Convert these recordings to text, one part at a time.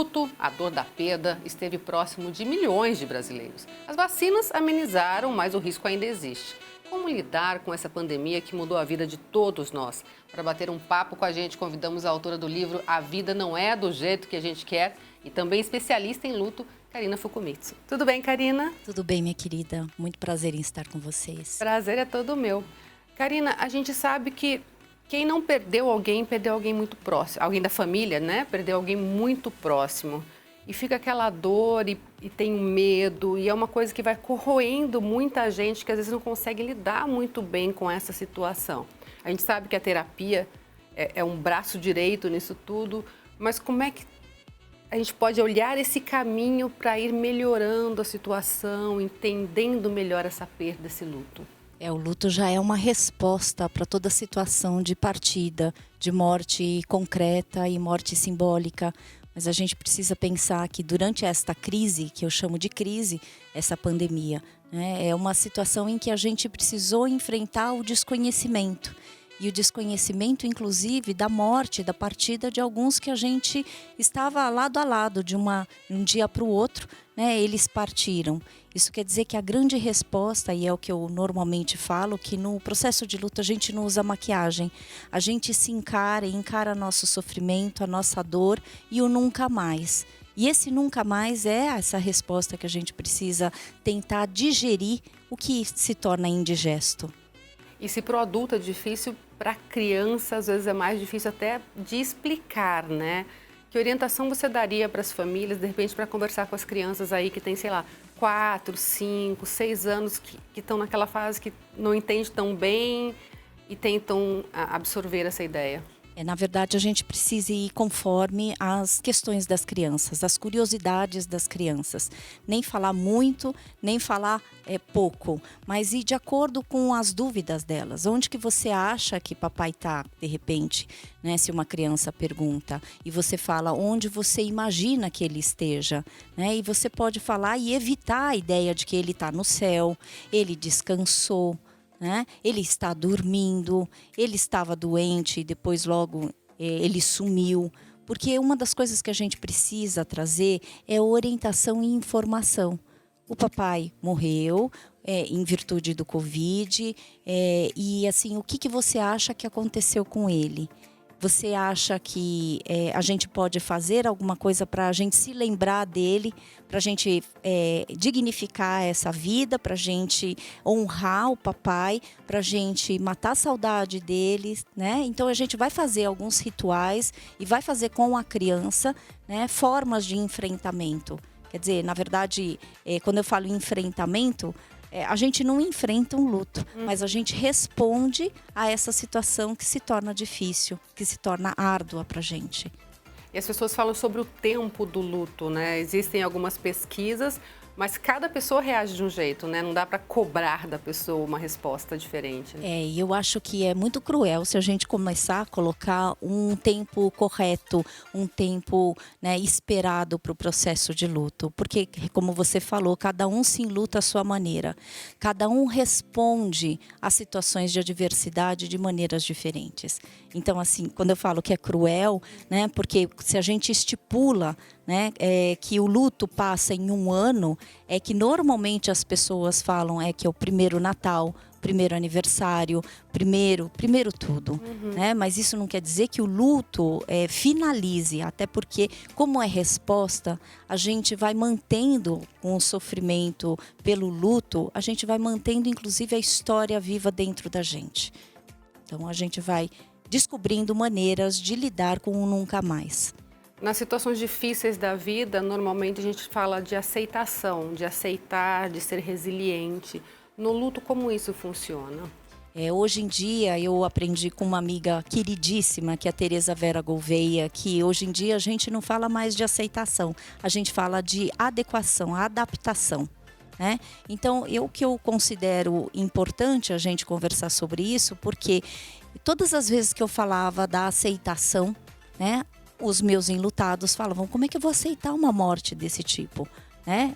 luto, a dor da perda, esteve próximo de milhões de brasileiros. As vacinas amenizaram, mas o risco ainda existe. Como lidar com essa pandemia que mudou a vida de todos nós? Para bater um papo com a gente, convidamos a autora do livro A Vida Não É do Jeito que a Gente Quer e também especialista em luto, Karina Fukumitsu. Tudo bem, Karina? Tudo bem, minha querida. Muito prazer em estar com vocês. Prazer é todo meu. Karina, a gente sabe que quem não perdeu alguém muito próximo. Alguém da família, né? Perdeu alguém muito próximo. E fica aquela dor e tem um medo. E é uma coisa que vai corroendo muita gente que às vezes não consegue lidar muito bem com essa situação. A gente sabe que a terapia é um braço direito nisso tudo. Mas como é que a gente pode olhar esse caminho para ir melhorando a situação, entendendo melhor essa perda, esse luto? O luto já é uma resposta para toda situação de partida, de morte concreta e morte simbólica. Mas a gente precisa pensar que durante esta crise, que eu chamo de crise, essa pandemia, né, é uma situação em que a gente precisou enfrentar o desconhecimento. E o desconhecimento, inclusive, da morte, da partida de alguns que a gente estava lado a lado, de um dia para o outro, né, eles partiram. Isso quer dizer que a grande resposta, e é o que eu normalmente falo, que no processo de luto a gente não usa maquiagem. A gente se encara nosso sofrimento, a nossa dor e o nunca mais. E esse nunca mais é essa resposta que a gente precisa tentar digerir o que se torna indigesto. E se para o adulto é difícil, para a criança às vezes é mais difícil até de explicar, né? Que orientação você daria para as famílias, de repente, para conversar com as crianças aí que tem, sei lá, 4, 5, 6 anos, que estão naquela fase que não entende tão bem e tentam absorver essa ideia? Na verdade, a gente precisa ir conforme as questões das crianças, as curiosidades das crianças. Nem falar muito, nem falar pouco, mas ir de acordo com as dúvidas delas. Onde que você acha que papai está, de repente, né? Se uma criança pergunta e você fala onde você imagina que ele esteja, né? E você pode falar e evitar a ideia de que ele está no céu, ele descansou, né? Ele está dormindo, ele estava doente e depois logo ele sumiu. Porque uma das coisas que a gente precisa trazer é orientação e informação. O papai morreu em virtude do Covid e assim, o que você acha que aconteceu com ele? Você acha que a gente pode fazer alguma coisa para a gente se lembrar dele, para a gente dignificar essa vida, para a gente honrar o papai, para a gente matar a saudade dele, né? Então a gente vai fazer alguns rituais e vai fazer com a criança, né, formas de enfrentamento. Quer dizer, na verdade, quando eu falo enfrentamento, a gente não enfrenta um luto, mas a gente responde a essa situação que se torna difícil, que se torna árdua para a gente. E as pessoas falam sobre o tempo do luto, né? Existem algumas pesquisas, mas cada pessoa reage de um jeito, né? Não dá para cobrar da pessoa uma resposta diferente. Né? E eu acho que é muito cruel se a gente começar a colocar um tempo correto, um tempo, né, esperado para o processo de luto. Porque, como você falou, cada um se enluta à sua maneira. Cada um responde a situações de adversidade de maneiras diferentes. Então, assim, quando eu falo que é cruel, né, porque se a gente estipula, né, que o luto passa em um ano, é que normalmente as pessoas falam que é o primeiro Natal, primeiro aniversário, primeiro tudo, né? Mas isso não quer dizer que o luto finalize, até porque, como é resposta, a gente vai mantendo com o sofrimento pelo luto, a gente vai mantendo inclusive a história viva dentro da gente. Então a gente vai descobrindo maneiras de lidar com o nunca mais. Nas situações difíceis da vida, normalmente a gente fala de aceitação, de aceitar, de ser resiliente. No luto, como isso funciona? Hoje em dia, eu aprendi com uma amiga queridíssima, que é a Tereza Vera Gouveia, que hoje em dia a gente não fala mais de aceitação, a gente fala de adequação, adaptação. Né? Então, o que eu considero importante a gente conversar sobre isso, porque todas as vezes que eu falava da aceitação, né, os meus enlutados falavam, como é que eu vou aceitar uma morte desse tipo?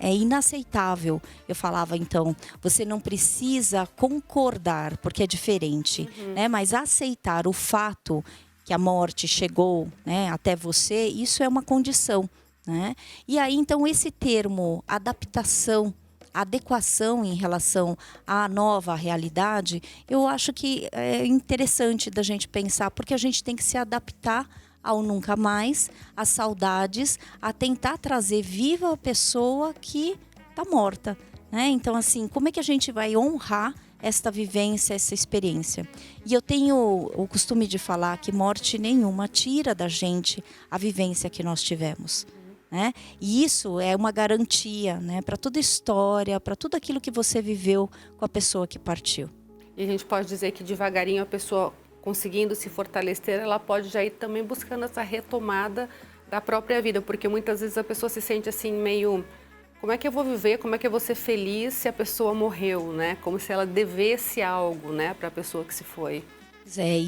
É inaceitável. Eu falava, então, você não precisa concordar, porque é diferente, né? Mas aceitar o fato que a morte chegou, né, até você, isso é uma condição. né? E aí, então, esse termo adaptação, adequação em relação à nova realidade, eu acho que é interessante da gente pensar, porque a gente tem que se adaptar ao nunca mais, às saudades, a tentar trazer viva a pessoa que está morta, né? Então, assim, como é que a gente vai honrar esta vivência, essa experiência? E eu tenho o costume de falar que morte nenhuma tira da gente a vivência que nós tivemos, né? E isso é uma garantia, né, para toda história, para tudo aquilo que você viveu com a pessoa que partiu. E a gente pode dizer que devagarinho a pessoa conseguindo se fortalecer, ela pode já ir também buscando essa retomada da própria vida, porque muitas vezes a pessoa se sente assim meio, como é que eu vou viver, como é que eu vou ser feliz se a pessoa morreu, né? Como se ela devesse algo, né, para a pessoa que se foi.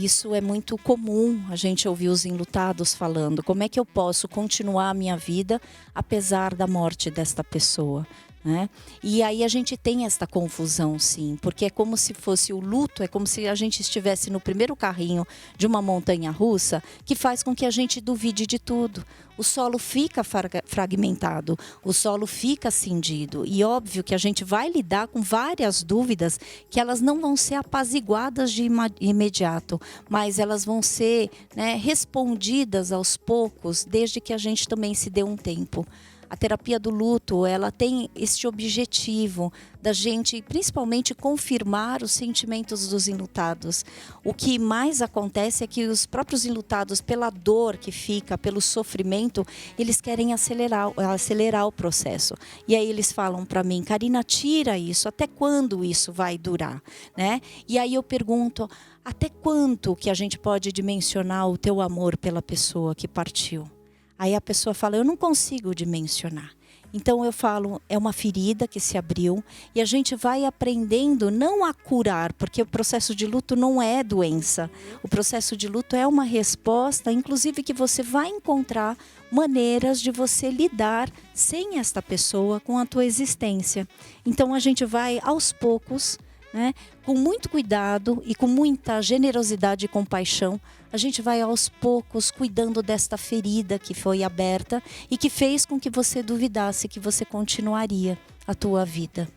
Isso é muito comum a gente ouvir os enlutados falando. Como é que eu posso continuar a minha vida apesar da morte desta pessoa, né? E aí a gente tem esta confusão, sim, porque é como se fosse o luto, é como se a gente estivesse no primeiro carrinho de uma montanha-russa que faz com que a gente duvide de tudo. O solo fica fragmentado, o solo fica cindido e óbvio que a gente vai lidar com várias dúvidas que elas não vão ser apaziguadas de imediato, mas elas vão ser, né, respondidas aos poucos, desde que a gente também se dê um tempo. A terapia do luto, ela tem este objetivo da gente, principalmente, confirmar os sentimentos dos enlutados. O que mais acontece é que os próprios enlutados, pela dor que fica, pelo sofrimento, eles querem acelerar o processo. E aí eles falam para mim, Karina, tira isso, até quando isso vai durar, né? E aí eu pergunto, até quanto que a gente pode dimensionar o teu amor pela pessoa que partiu? Aí a pessoa fala, eu não consigo dimensionar. Então eu falo, é uma ferida que se abriu e a gente vai aprendendo não a curar, porque o processo de luto não é doença. O processo de luto é uma resposta, inclusive que você vai encontrar maneiras de você lidar sem esta pessoa com a tua existência. Então a gente vai aos poucos, né, com muito cuidado e com muita generosidade e compaixão, a gente vai aos poucos cuidando desta ferida que foi aberta e que fez com que você duvidasse que você continuaria a tua vida.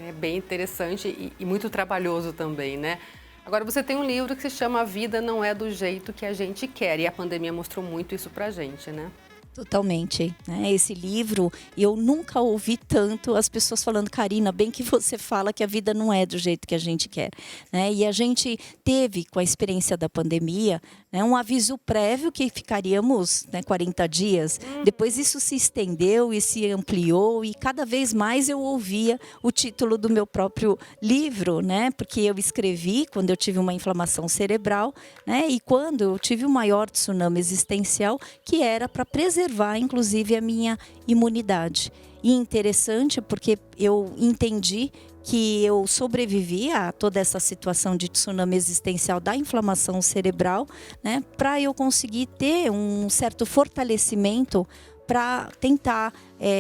É bem interessante e muito trabalhoso também, né? Agora, você tem um livro que se chama A Vida Não É Do Jeito Que a Gente Quer, e a pandemia mostrou muito isso pra gente, né? Totalmente, né? Esse livro, eu nunca ouvi tanto as pessoas falando, Karina, bem que você fala que a vida não é do jeito que a gente quer, né? E a gente teve, com a experiência da pandemia, né, um aviso prévio que ficaríamos, né, 40 dias. Depois isso se estendeu e se ampliou e cada vez mais eu ouvia o título do meu próprio livro, né? Porque eu escrevi quando eu tive uma inflamação cerebral, né? E quando eu tive o maior tsunami existencial, que era para preservar inclusive a minha imunidade. E interessante porque eu entendi que eu sobrevivi a toda essa situação de tsunami existencial da inflamação cerebral, né, para eu conseguir ter um certo fortalecimento para tentar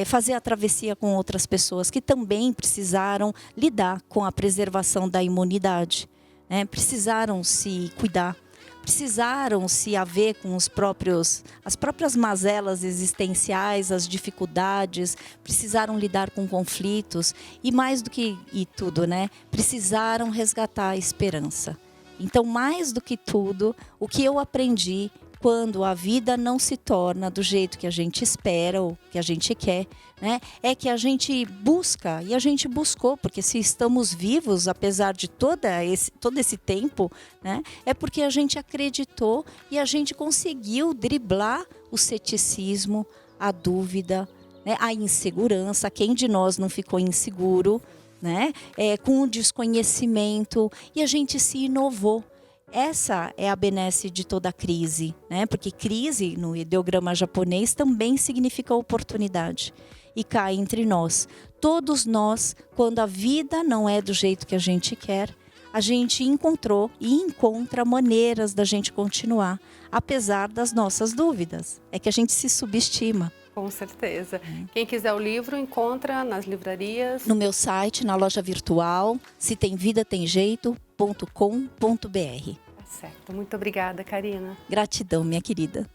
fazer a travessia com outras pessoas que também precisaram lidar com a preservação da imunidade, né, precisaram se cuidar. Precisaram se haver com as próprias mazelas existenciais, as dificuldades, precisaram lidar com conflitos e mais do que tudo, né? Precisaram resgatar a esperança. Então, mais do que tudo, o que eu aprendi quando a vida não se torna do jeito que a gente espera ou que a gente quer, né, é que a gente busca, e a gente buscou, porque se estamos vivos, apesar de todo esse tempo, né, é porque a gente acreditou e a gente conseguiu driblar o ceticismo, a dúvida, né, a insegurança. Quem de nós não ficou inseguro, né, com o desconhecimento, e a gente se inovou. Essa é a benesse de toda crise, né? Porque crise, no ideograma japonês, também significa oportunidade. E cá entre nós, todos nós, quando a vida não é do jeito que a gente quer, a gente encontrou e encontra maneiras da gente continuar, apesar das nossas dúvidas. É que a gente se subestima. Com certeza. Quem quiser o livro, encontra nas livrarias. No meu site, na loja virtual, setemvidatemjeito.com.br. Certo. Muito obrigada, Karina. Gratidão, minha querida.